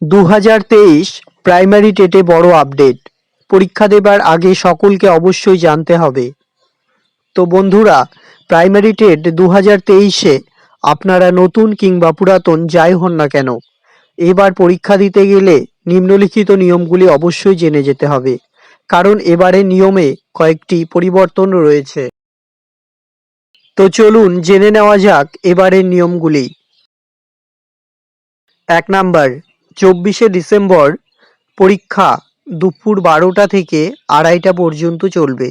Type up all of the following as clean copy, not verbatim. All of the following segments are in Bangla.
2023 প্রাইমারি টেটে বড় আপডেট। পরীক্ষা দেবার আগে সকলকে অবশ্যই জানতে হবে। তো বন্ধুরা, প্রাইমারি টেট 2023-এ আপনারা নতুন কিংবা পুরাতন যাই হন না কেন, এবার পরীক্ষা দিতে গেলে নিম্নলিখিত নিয়মগুলি অবশ্যই জেনে যেতে হবে, কারণ এবারে নিয়মে কয়েকটি পরিবর্তন রয়েছে। তো চলুন জেনে নেওয়া যাক এবারের নিয়মগুলি। 1 নাম্বার, 24শে ডিসেম্বর পরীক্ষা দুপুর 12টা থেকে 2:30টা পর্যন্ত চলবে।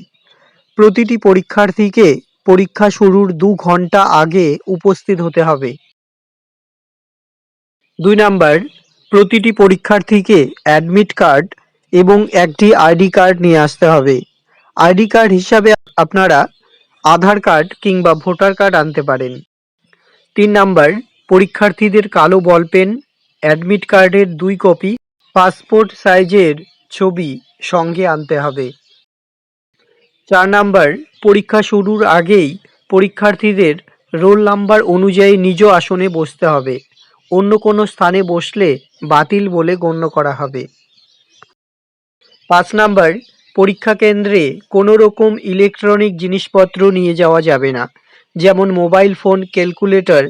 প্রতিটি পরীক্ষার্থীকে পরীক্ষা শুরুর 2 ঘন্টা আগে উপস্থিত হতে হবে। 2 নাম্বার, প্রতিটি পরীক্ষার্থীকে অ্যাডমিট কার্ড এবং একটি আইডি কার্ড নিয়ে আসতে হবে। আইডি কার্ড হিসাবে আপনারা আধার কার্ড কিংবা ভোটার কার্ড আনতে পারেন। 3 নাম্বার, পরীক্ষার্থীদের কালো বলপেন, অ্যাডমিট কার্ডের 2 কপি, পাসপোর্ট সাইজের ছবি সঙ্গে আনতে হবে। 4 নাম্বার, পরীক্ষা শুরুর আগেই পরীক্ষার্থীদের রোল নাম্বার অনুযায়ী নিজ আসনে বসতে হবে। অন্য কোনো স্থানে বসলে বাতিল বলে গণ্য করা হবে। 5 নাম্বার, পরীক্ষা কেন্দ্রে কোনো রকম ইলেকট্রনিক জিনিসপত্র নিয়ে যাওয়া যাবে না, যেমন মোবাইল ফোন, ক্যালকুলেটর,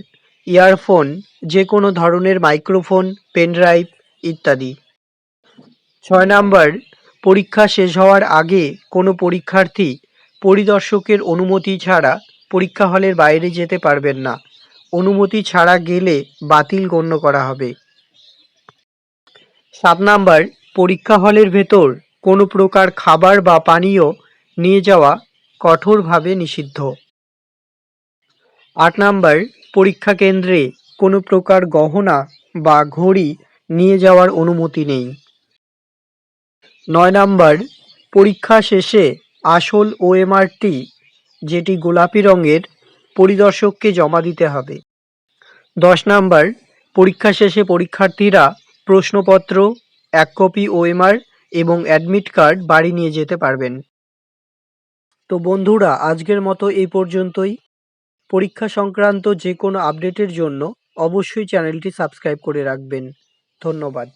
ইয়ারফোন, যে কোনো ধরনের মাইক্রোফোন, পেনড্রাইভ ইত্যাদি। 6 নাম্বার, পরীক্ষা শেষ হওয়ার আগে কোনো পরীক্ষার্থী পরিদর্শকের অনুমতি ছাড়া পরীক্ষা হলের বাইরে যেতে পারবেন না। অনুমতি ছাড়া গেলে বাতিল গণ্য করা হবে। 7 নাম্বার, পরীক্ষা হলের ভেতর কোনো প্রকার খাবার বা পানীয় নিয়ে যাওয়া কঠোরভাবে নিষিদ্ধ। 8 নাম্বার, পরীক্ষা কেন্দ্রে কোনো প্রকার গহনা বা ঘড়ি নিয়ে যাওয়ার অনুমতি নেই। 9 নাম্বার, পরীক্ষা শেষে আসল ওএমআরটি, যেটি গোলাপি রঙের, পরিদর্শককে জমা দিতে হবে। 10 নাম্বার, পরীক্ষা শেষে পরীক্ষার্থীরা প্রশ্নপত্র, 1 কপি ওএমআর এবং অ্যাডমিট কার্ড বাড়ি নিয়ে যেতে পারবেন। তো বন্ধুরা, আজকের মতো এই পর্যন্তই। পরীক্ষা সংক্রান্ত যে কোনো আপডেটের জন্য অবশ্যই চ্যানেলটি সাবস্ক্রাইব করে রাখবেন। ধন্যবাদ।